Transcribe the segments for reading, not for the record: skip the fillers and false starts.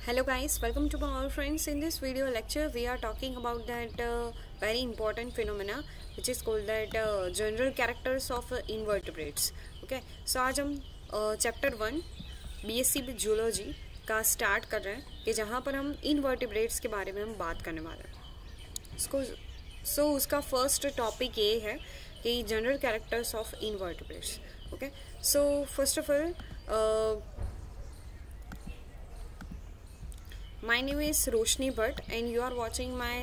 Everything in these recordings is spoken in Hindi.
Hello guys, welcome to my all friends. In this video lecture we are talking about that very important phenomena which is called that general characters of invertebrates. Okay, so आज हम चैप्टर 1 BSc जूलॉजी का स्टार्ट कर रहे हैं कि जहाँ पर हम इनवर्टिब्रेट्स के बारे में हम बात करने वाले हैं. सो उसका फर्स्ट टॉपिक ये है कि general characters of invertebrates. Okay, so first of all my name is Roshni Bhatt and you are watching my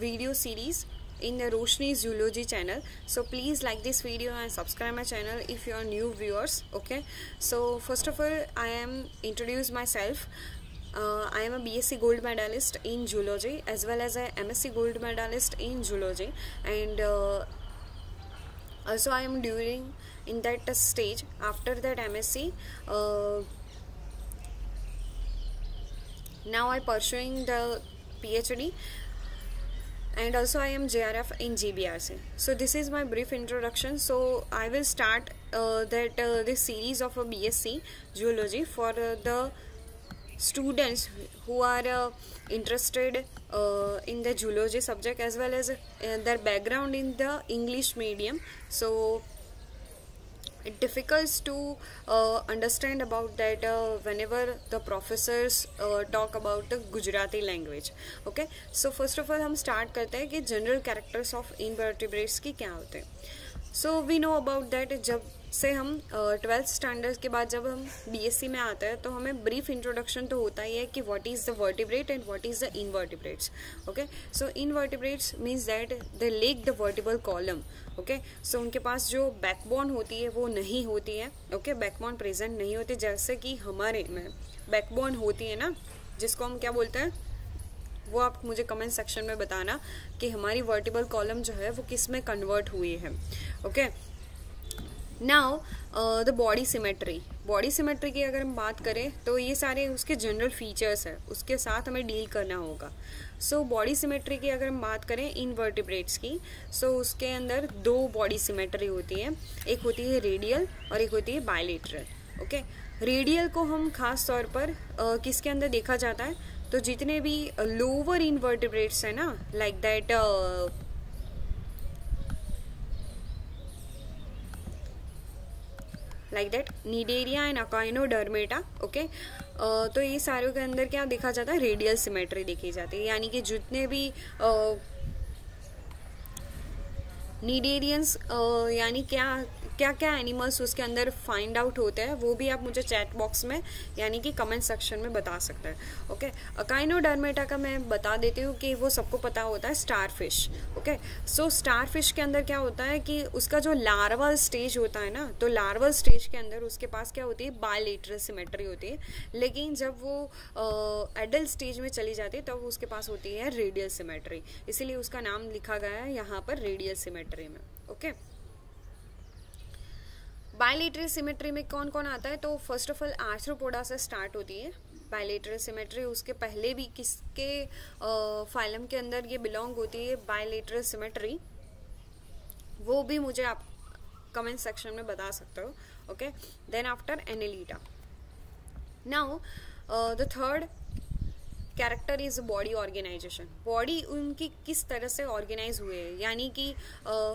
video series in the Roshni Zoology channel. So please like this video and subscribe my channel if you are new viewers. Okay, so first of all I am introduce myself. I am a BSc gold medalist in zoology as well as a MSc gold medalist in zoology, and also I am during in that stage after that MSc. Now I pursuing the PhD and also I am JRF in GBRC. So this is my brief introduction. So I will start this series of a BSc Zoology for the students who are interested in the zoology subject as well as their background in the English medium. So it difficult to understand about that whenever the professors talk about the Gujarati language. Okay, so first of all हम start करते हैं कि general characters of invertebrates की क्या होते हैं. So we know about that जब से हम 12th स्टैंडर्ड के बाद जब हम BSc में आते हैं तो हमें ब्रीफ इंट्रोडक्शन तो होता ही है कि what is the vertebrate and what is the invertebrates. Okay, so invertebrates means that they lack the vertebral column. Okay, so उनके पास जो बैकबोन होती है वो नहीं होती है. ओके, बैकबोन प्रेजेंट नहीं होती, जैसे कि हमारे में बैकबोन होती है ना, जिसको हम क्या बोलते हैं वो आप मुझे कमेंट सेक्शन में बताना कि हमारी वर्टिबल कॉलम जो है वो किस में कन्वर्ट हुई है. Okay, now the body symmetry की अगर हम बात करें तो ये सारे उसके जनरल फीचर्स है, उसके साथ हमें डील करना होगा. सो बॉडी सिमेट्री की अगर हम बात करें इनवर्टिब्रेट्स की, सो उसके अंदर दो बॉडी सिमेट्री होती है, एक होती है रेडियल और एक होती है बायलेटरल. ओके, रेडियल को हम खास तौर पर किसके अंदर देखा जाता है, तो जितने भी लोअर इनवर्टिब्रेट्स है ना, like that नीडेरिया and Echinodermata. Okay, तो ये सारों के अंदर क्या देखा जाता है, रेडियल सिमेट्री देखी जाती है. यानी कि जितने भी नीडेरियंस यानी क्या एनिमल्स उसके अंदर फाइंड आउट होते हैं वो भी आप मुझे चैट बॉक्स में यानी कि कमेंट सेक्शन में बता सकते हैं. ओके, अकाइनोडर्मेटा का मैं बता देती हूँ कि वो सबको पता होता है स्टारफिश. ओके, सो स्टारफिश के अंदर क्या होता है कि उसका जो लार्वल स्टेज होता है ना, तो लार्वल स्टेज के अंदर उसके पास क्या होती है, बायलेटरल सिमेट्री होती है. लेकिन जब वो एडल्ट स्टेज में चली जाती है तब उसके पास होती है रेडियल सिमेट्री, इसीलिए उसका नाम लिखा गया है यहाँ पर रेडियल सिमेट्री में. ओके, बायलेटरल सिमेट्री में कौन कौन आता है, तो फर्स्ट ऑफ ऑल आर्थ्रोपोडा से स्टार्ट होती है बायलेटरल सिमेट्री. उसके पहले भी किसके फाइलम के अंदर ये बिलोंग होती है बायलेटरल सिमेट्री, वो भी मुझे आप कमेंट सेक्शन में बता सकते हो. Okay, then after Annelida. Now the third character is body organization. Body उनकी किस तरह से ऑर्गेनाइज हुए है, यानी कि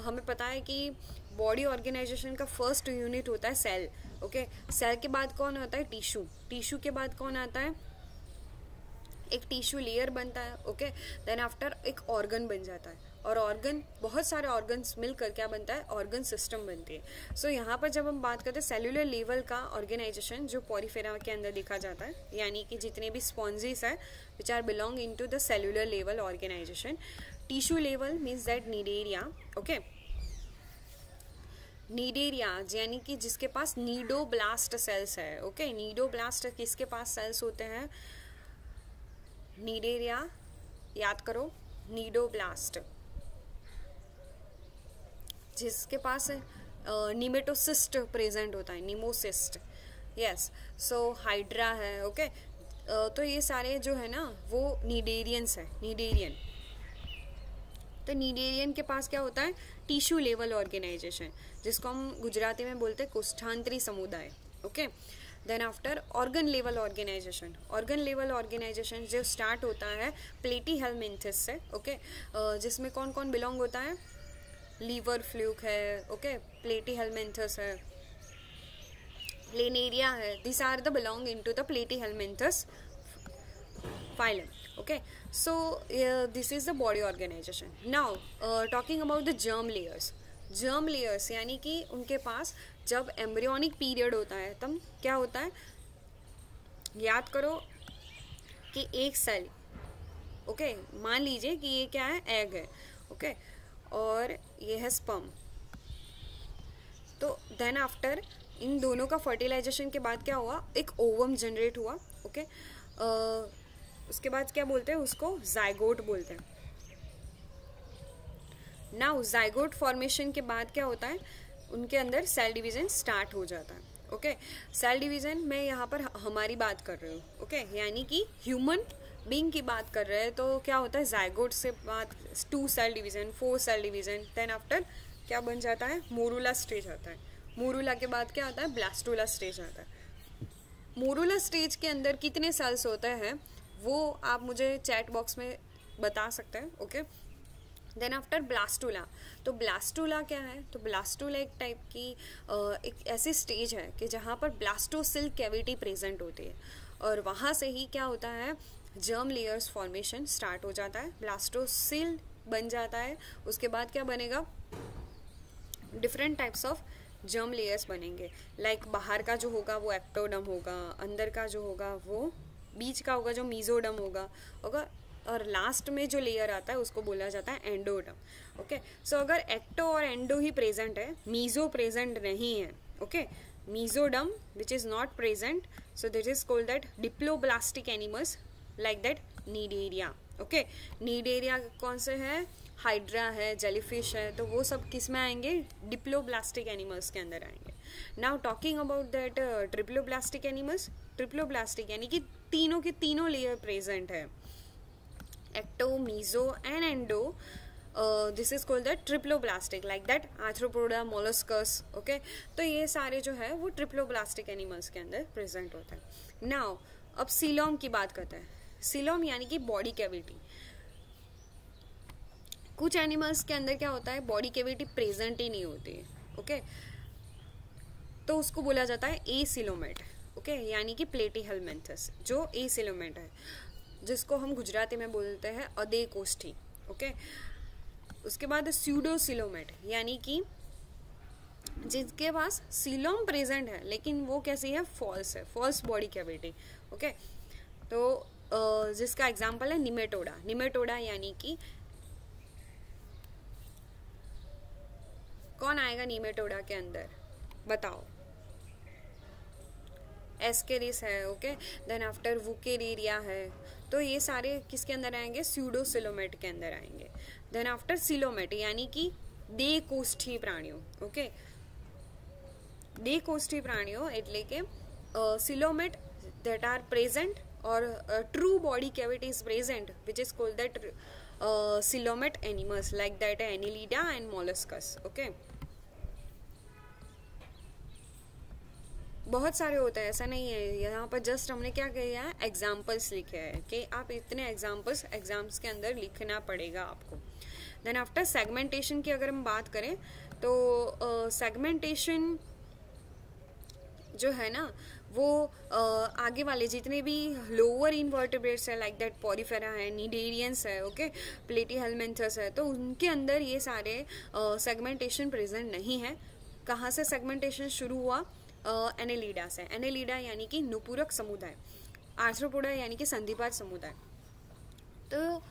हमें पता है कि बॉडी ऑर्गेनाइजेशन का फर्स्ट यूनिट होता है सेल. ओके, सेल के बाद कौन होता है, टिश्यू के बाद कौन आता है, एक टिश्यू लेयर बनता है. ओके, देन आफ्टर एक ऑर्गन बन जाता है, और ऑर्गन बहुत सारे ऑर्गन्स मिलकर क्या बनता है, ऑर्गन सिस्टम बनती है. सो यहाँ पर जब हम बात करते हैं सेलुलर लेवल का ऑर्गेनाइजेशन जो पॉरीफेरा के अंदर देखा जाता है, यानी कि जितने भी स्पॉन्जीज है which are belong into the cellular level organization. Tissue level means that नीडेरिया. Okay, Cnidaria यानी कि जिसके पास नीडोब्लास्ट सेल्स है. ओके, नीडोब्लास्ट किसके पास सेल्स होते हैं, नीडेरिया याद करो, नीडोब्लास्ट जिसके पास निमेटोसिस्ट प्रेजेंट होता है, निमोसिस्ट. यस, सो हाइड्रा है. ओके, तो ये सारे जो है ना वो नीडेरियंस है, नीडेरियन. तो नीडेरियन के पास क्या होता है, टिश्यू लेवल ऑर्गेनाइजेशन, जिसको हम गुजराती में बोलते हैं कोष्ठांतरी समुदाय. Okay, then after organ level organisation, organ level organisation जो स्टार्ट होता है प्लेटी हेलमिंथस से, ओके, जिसमें कौन कौन बिलोंग होता है, लीवर फ्लूक है, ओके, प्लेटी हेलमिंथस है, प्लेनेरिया है, this are the belong into the platyhelminthes phylum. Okay, so this is the body organization. Now talking about the germ layers. Germ layers यानी कि उनके पास जब एम्ब्रियोनिक पीरियड होता है तब क्या होता है, याद करो कि एक सेल, ओके, मान लीजिए कि ये क्या है, एग है, ओके, और ये है स्पर्म. तो देन आफ्टर इन दोनों का फर्टिलाइजेशन के बाद क्या हुआ, एक ओवम जनरेट हुआ, ओके, उसके बाद क्या बोलते हैं उसको, जाइगोट बोलते हैं. नाउ जाइगोट फॉर्मेशन के बाद क्या होता है, उनके अंदर सेल डिवीजन स्टार्ट हो जाता है. ओके, सेल डिवीजन में यहाँ पर हमारी बात कर रही हूँ, ओके, यानी कि ह्यूमन बीइंग की बात कर रहे हैं. तो क्या होता है, जाइगोट से बात 2 cell division, 4 cell division, then after क्या बन जाता है, मोरूला स्टेज आता है. मोरूला के बाद क्या आता है, ब्लास्टोला स्टेज आता है. मोरूला स्टेज के अंदर कितने सेल्स होते हैं वो आप मुझे चैट बॉक्स में बता सकते हैं, ओके. Then after blastula. तो ब्लास्टूला क्या है, तो ब्लास्टूला एक टाइप की एक ऐसी स्टेज है कि जहाँ पर ब्लास्टोसिल कैविटी प्रेजेंट होती है और वहाँ से ही क्या होता है, जर्म लेयर्स फॉर्मेशन स्टार्ट हो जाता है, ब्लास्टोसिल बन जाता है. उसके बाद क्या बनेगा, different types of germ layers बनेंगे. लाइक बाहर का जो होगा वो एक्टोडम होगा, अंदर का जो होगा वो, बीच का होगा जो मीजोडम होगा, और लास्ट में जो लेयर आता है उसको बोला जाता है एंडोडम. ओके, सो अगर एक्टो और एंडो ही प्रेजेंट है, मीजो प्रेजेंट नहीं है, okay, mesoderm which is not present, so this is called that diploblastic animals like that नीडेरिया. Okay, cnidaria कौन से है, हाइड्रा है, जेलीफिश है, तो वो सब किस में आएंगे, डिप्लोब्लास्टिक एनिमल्स के अंदर आएंगे. Now talking about that triploblastic animals, triploblastic यानी कि तीनों के तीनों लेयर प्रेजेंट है, ecto, meso and endo. This is called that triploblastic, like that arthropoda, molluscs. Okay, तो ये सारे जो है वो ट्रिप्लोब्लास्टिक एनिमल्स के अंदर प्रेजेंट होते हैं. नाउ अब सीलोम की बात करते हैं. सीलोम यानी कि बॉडी कैविटी. कुछ एनिमल्स के अंदर क्या होता है, बॉडी कैविटी प्रेजेंट ही नहीं होती है, ओके, तो उसको बोला जाता है एसिलोमेट. ओके, यानी कि प्लेटी हेलमिंथस जो एसिलोमेट है, जिसको हम गुजराती में बोलते हैं अदे कोष्ठी. ओके, उसके बाद स्यूडोसिलोमेट यानी कि जिसके पास सीलोम प्रेजेंट है लेकिन वो कैसी है, फॉल्स है, फॉल्स बॉडी कैविटी. ओके, तो जिसका एग्जांपल है निमेटोडा. निमेटोडा यानी कि कौन आएगा निमेटोडा के अंदर, बताओ. एस्केरिस है, ओके, देन आफ्टर वुकेरिया है. तो ये सारे किसके अंदर आएंगे, स्यूडोसिलोमेट के अंदर आएंगे. देन आफ्टर सिलोमेट यानी कि देकोष्ठी प्राणियों. ओके, देकोष्ठी प्राणियों એટલે કે coelomate that are present or true body cavity is present, which is called that coelomate animals like that Annelida and molluscus. Okay, बहुत सारे होते हैं, ऐसा नहीं है. यहाँ पर जस्ट हमने क्या किया है, एग्जाम्पल्स लिखे हैं कि आप इतने एग्जाम्पल्स एग्जाम्स के अंदर लिखना पड़ेगा आपको. देन आफ्टर सेगमेंटेशन की अगर हम बात करें तो सेगमेंटेशन जो है ना वो आगे वाले जितने भी लोअर इनवर्टिब्रेट्स है लाइक दैट पॉरीफेरा है, नीडेरियंस है, ओके, प्लेटी हेलमिंथस है, तो उनके अंदर ये सारे सेगमेंटेशन प्रेजेंट नहीं है. कहाँ से सेगमेंटेशन शुरू हुआ, एनेलिडा से. एनेलिडा यानी कि नुपूरक समुदाय, आर्थ्रोपोडा यानी कि संधिपाद समुदाय. तो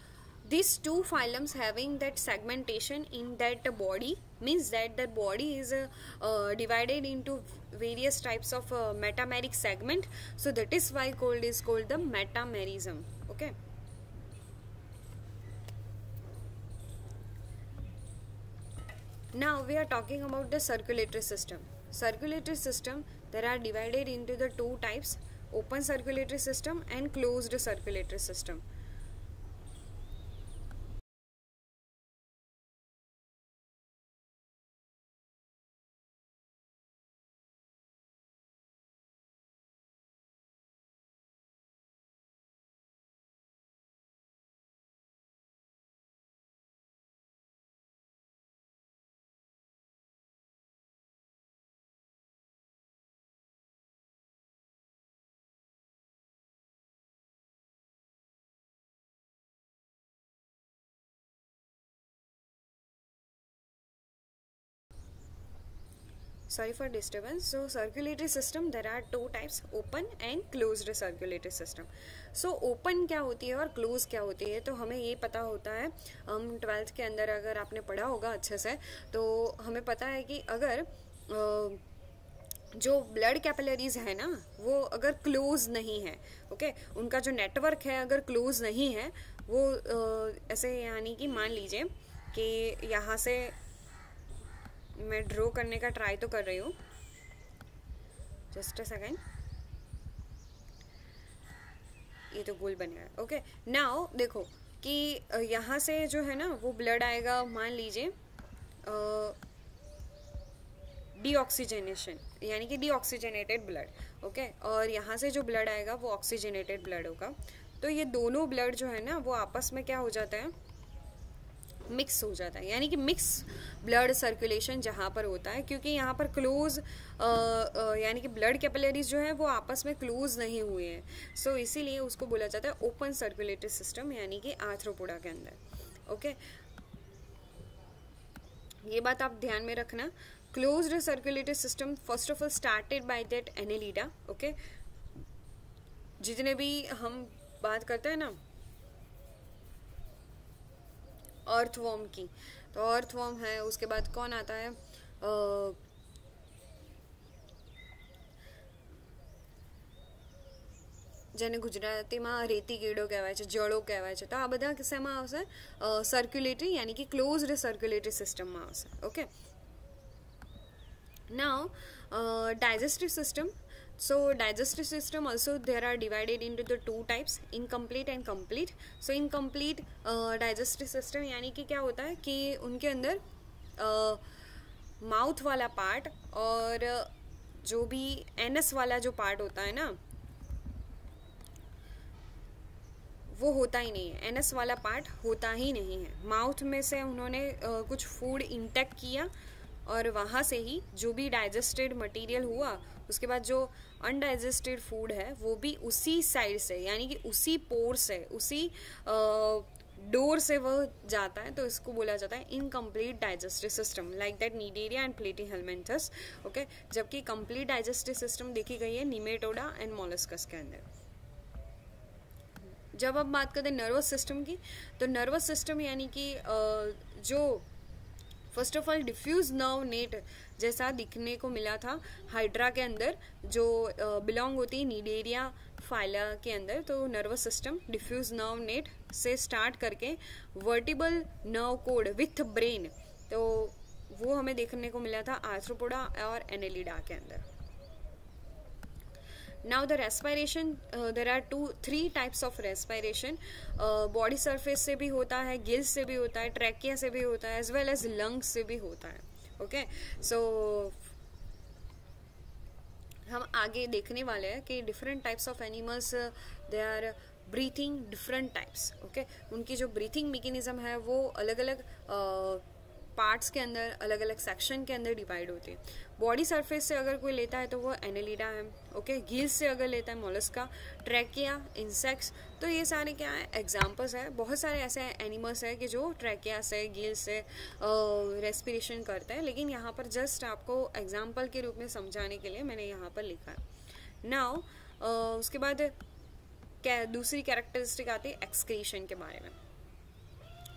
these two phylums having that segmentation in that body means that the body is divided into various types of metameric segment, so that is why called the metamerism. Okay, now we are talking about the circulatory system. Circulatory system, there are divided into the two types, open circulatory system and closed circulatory system. sorry for disturbance. So circulatory system, there are two types, open and closed circulatory system. So open क्या होती है और close क्या होती है, तो हमें ये पता होता है, हम 12th के अंदर अगर आपने पढ़ा होगा अच्छे से, तो हमें पता है कि अगर जो ब्लड कैपिलरीज है ना, वो अगर क्लोज नहीं है, ओके, उनका जो नेटवर्क है अगर क्लोज नहीं है, वो ऐसे, यानी कि मान लीजिए कि यहाँ से मैं ड्रॉ करने का ट्राई तो कर रही हूँ, जस्ट अ सेकेंड, ये तो गोल बनेगा, ओके। नाउ देखो कि यहाँ से जो है ना वो ब्लड आएगा, मान लीजिए डीऑक्सीजनेशन, यानी कि डीऑक्सीजनेटेड ब्लड, ओके, और यहाँ से जो ब्लड आएगा वो ऑक्सीजनेटेड ब्लड होगा। तो ये दोनों ब्लड जो है ना वो आपस में क्या हो जाता है, मिक्स हो जाता है, यानी कि मिक्स ब्लड सर्कुलेशन जहाँ पर होता है, क्योंकि यहाँ पर क्लोज यानी कि ब्लड कैपिलरीज जो है वो आपस में क्लोज नहीं हुए हैं, सो इसीलिए उसको बोला जाता है ओपन सर्कुलेटरी सिस्टम, यानी कि आर्थ्रोपोडा के अंदर, ओके। ये बात आप ध्यान में रखना। Closed circulatory system first of all started by that Annelida, okay. जितने भी हम बात करते हैं ना अर्थवॉर्म की, तो अर्थवॉर्म है, उसके बाद कौन आता है, જેને ગુજરાતીમાં રેતી કીડો કહેવાય છે, જળો કહેવાય છે, તો આ બધા કિસ્સામાં આવશે સર્ક્યુલેટરી, यानी कि ક્લોઝડ સર્ક્યુલેટરી સિસ્ટમમાં આવશે, okay. Now digestive system. So digestive system also there are divided into the two types, incomplete and complete. So incomplete digestive system यानी कि क्या होता है कि उनके अंदर माउथ वाला पार्ट और जो भी एनस वाला जो पार्ट होता है ना वो होता ही नहीं है, एनस वाला पार्ट होता ही नहीं है। माउथ में से उन्होंने कुछ फूड इंटेक किया और वहाँ से ही जो भी डाइजेस्टेड मटेरियल हुआ, उसके बाद जो अनडाइजेस्टेड फूड है वो भी उसी साइड से, यानी कि उसी पोर से, उसी डोर से वो जाता है, तो इसको बोला जाता है incomplete digestive system, like that नीडेरिया and platyhelminthes, okay. जबकि कंप्लीट डाइजेस्टिव सिस्टम देखी गई है निमेटोडा एंड मोलस्कस के अंदर। जब अब बात करते हैं नर्वस सिस्टम की, तो नर्वस सिस्टम यानी कि जो first of all diffuse nerve net जैसा दिखने को मिला था हाइड्रा के अंदर, जो बिलोंग होती है नीडेरिया फाइला के अंदर, तो nervous system diffuse nerve net से स्टार्ट करके vertebral nerve cord with brain, तो वो हमें देखने को मिला था आर्थ्रोपोडा और एनेलिडा के अंदर। Now the respiration, there are 3 types of respiration. Body surface से भी होता है, गिल्स से भी होता है, ट्रैकिया से भी होता है, एज वेल एज लंग्स से भी होता है, ओके। सो हम आगे देखने वाले हैं कि different types of animals they are breathing different types, okay. उनकी जो ब्रीथिंग मैकेनिज्म है वो अलग अलग पार्ट्स के अंदर, अलग अलग सेक्शन के अंदर डिवाइड होती है। बॉडी सरफेस से अगर कोई लेता है तो वो एनेलिडा है, ओके। गिल्स से अगर लेता है मोलस्का, ट्रैकिया, इंसेक्ट्स, तो ये सारे क्या है एग्जांपल्स है। बहुत सारे ऐसे एनिमल्स है कि जो ट्रैकिया से, गिल्स से रेस्पिरेशन करते हैं, लेकिन यहाँ पर जस्ट आपको एग्जाम्पल के रूप में समझाने के लिए मैंने यहाँ पर लिखा है। नाउ उसके बाद क्या दूसरी कैरेक्टरिस्टिक आती है एक्सक्रीशन के बारे में।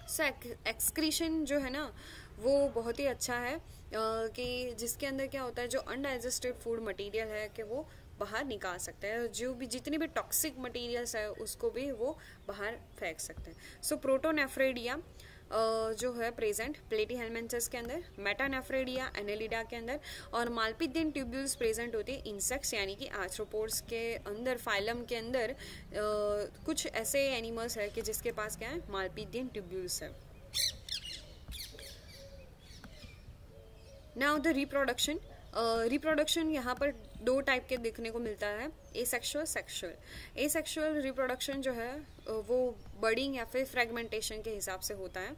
सो एक्सक्रीशन जो है ना वो बहुत ही अच्छा है कि जिसके अंदर क्या होता है, जो अनडाइजेस्टेड फूड मटेरियल है कि वो बाहर निकाल सकते हैं, जो भी जितनी भी टॉक्सिक मटेरियल्स है उसको भी वो बाहर फेंक सकते हैं। सो प्रोटोनेफ्रेडिया जो है प्रेजेंट प्लेटीहेल्मिन्थस के अंदर, मेटानेफ्रेडिया एनेलिडा के अंदर, और मालपिडियन ट्यूब्यूल्स प्रेजेंट होती है इंसेक्ट्स यानी कि आर्थ्रोपोड्स के अंदर, फाइलम के अंदर। कुछ ऐसे एनिमल्स है कि जिसके पास क्या है मालपिडियन ट्यूब्यूल्स है। Now the reproduction. रिप्रोडक्शन यहाँ पर 2 टाइप के देखने को मिलता है, एसेक्सुअल, सेक्सुअल। एसेक्सुअल रिप्रोडक्शन जो है वो बर्डिंग या फिर फ्रेगमेंटेशन के हिसाब से होता है।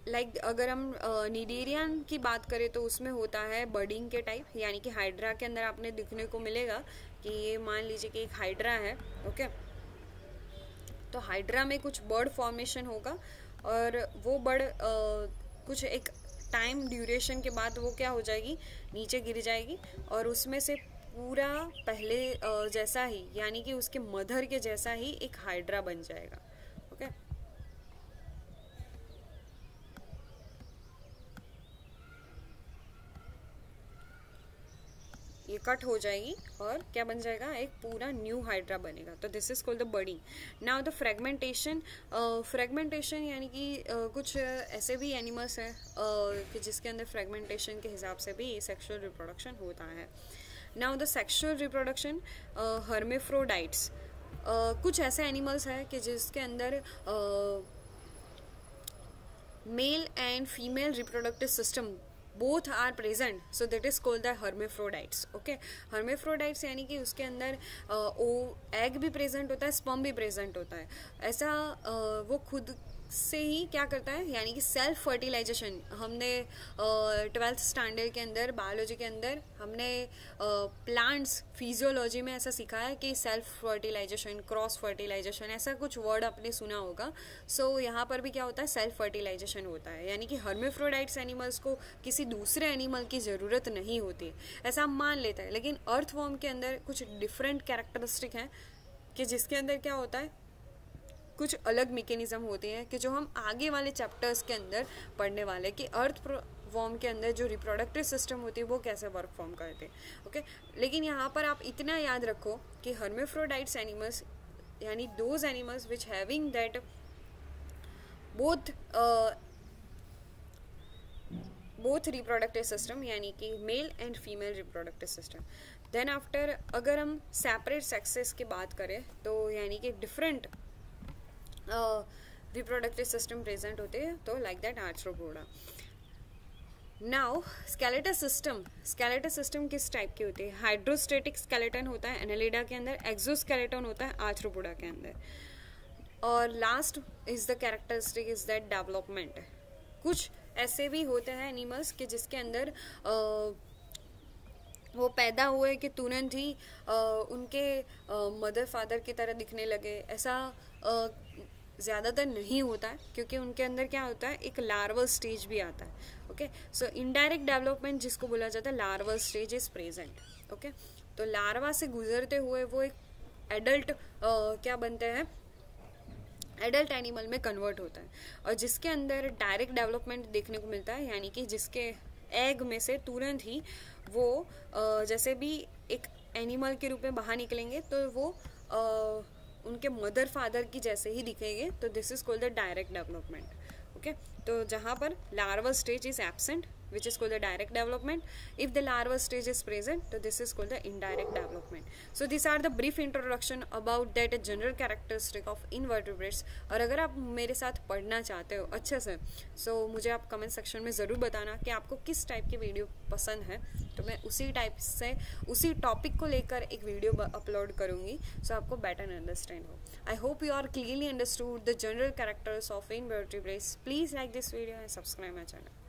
लाइक अगर हम नीडेरियन की बात करें तो उसमें होता है बर्डिंग के टाइप, यानी कि हाइड्रा के अंदर आपने दिखने को मिलेगा कि ये मान लीजिए कि एक हाइड्रा है, ओके। तो हाइड्रा में कुछ बर्ड फॉर्मेशन होगा और वो बर्ड कुछ एक टाइम ड्यूरेशन के बाद वो क्या हो जाएगी, नीचे गिर जाएगी और उसमें से पूरा पहले जैसा ही, यानी कि उसके मदर के जैसा ही एक हाइड्रा बन जाएगा। ओके, ये कट हो जाएगी और क्या बन जाएगा, एक पूरा न्यू हाइड्रा बनेगा। तो this is called the budding. Now the fragmentation, fragmentation यानी कि कुछ ऐसे भी एनिमल्स हैं कि जिसके अंदर फ्रेगमेंटेशन के हिसाब से भी सेक्सुअल रिप्रोडक्शन होता है। Now the sexual reproduction, hermaphrodites, कुछ ऐसे एनिमल्स हैं कि जिसके अंदर male and female reproductive system both are present, so that is called the hermaphrodites. Okay, hermaphrodites यानी कि उसके अंदर एग भी प्रेजेंट होता है, स्पर्म भी प्रेजेंट होता है। ऐसा वो खुद से ही क्या करता है, यानी कि सेल्फ फर्टिलाइजेशन। हमने 12th स्टैंडर्ड के अंदर बायोलॉजी के अंदर हमने प्लांट्स फिजियोलॉजी में ऐसा सीखा है कि सेल्फ फर्टिलाइजेशन, क्रॉस फर्टिलाइजेशन, ऐसा कुछ वर्ड आपने सुना होगा। सो यहाँ पर भी क्या होता है, सेल्फ फर्टिलाइजेशन होता है, यानी कि हर्मेफ्रोडाइट्स एनिमल्स को किसी दूसरे एनिमल की ज़रूरत नहीं होती, ऐसा हम मान लेते हैं। लेकिन अर्थवॉर्म के अंदर कुछ डिफरेंट कैरेक्टरिस्टिक हैं कि जिसके अंदर क्या होता है, कुछ अलग मैकेनिज्म होते हैं कि जो हम आगे वाले चैप्टर्स के अंदर पढ़ने वाले, कि अर्थ वॉर्म के अंदर जो रिप्रोडक्टिव सिस्टम होती है वो कैसे वर्क फॉर्म करते हैं। ओके, लेकिन यहाँ पर आप इतना याद रखो कि हर्मेफ्रोडाइट्स एनिमल्स यानी those animals which having that both reproductive system, यानी कि male and female reproductive system. Then after अगर हम सेपरेट सेक्सेस की बात करें तो यानी कि डिफरेंट रिप्रोडक्टिव सिस्टम प्रेजेंट होते हैं, तो like that arthropoda. Now skeletal system किस टाइप के होते हैं, हाइड्रोस्टेटिक स्केलेटन होता है एनालिडा के अंदर, एक्सोस्केलेटन होता है आर्थ्रोपोडा के अंदर, और last is the characteristic is that development. कुछ ऐसे भी होते हैं एनिमल्स के जिसके अंदर वो पैदा हुए कि तुरंत ही उनके मदर फादर की तरह दिखने लगे, ऐसा ज़्यादातर नहीं होता है, क्योंकि उनके अंदर क्या होता है, एक लार्वल स्टेज भी आता है। ओके, सो इनडायरेक्ट डेवलपमेंट जिसको बोला जाता है, larval stage is present. Okay, तो लार्वा से गुजरते हुए वो एक एडल्ट क्या बनते हैं, एडल्ट एनिमल में कन्वर्ट होता है, और जिसके अंदर डायरेक्ट डेवलपमेंट देखने को मिलता है, यानी कि जिसके एग में से तुरंत ही वो जैसे भी एक एनिमल के रूप में बाहर निकलेंगे तो वो उनके मदर फादर की जैसे ही दिखेंगे, तो this is called the direct development. Okay, तो जहाँ पर larva stage is absent which is called the direct development. If the larva stage is present, so this is called the indirect development. So these are the brief introduction about that general characteristic of invertebrates. और अगर आप मेरे साथ पढ़ना चाहते हो अच्छे से, so मुझे आप कमेंट सेक्शन में ज़रूर बताना कि आपको किस टाइप की वीडियो पसंद है, तो मैं उसी टाइप से उसी टॉपिक को लेकर एक वीडियो अपलोड करूँगी, सो आपको बेटर अंडरस्टैंड हो। I hope you are clearly understood the general characters of invertebrates. Please like this video and subscribe my channel.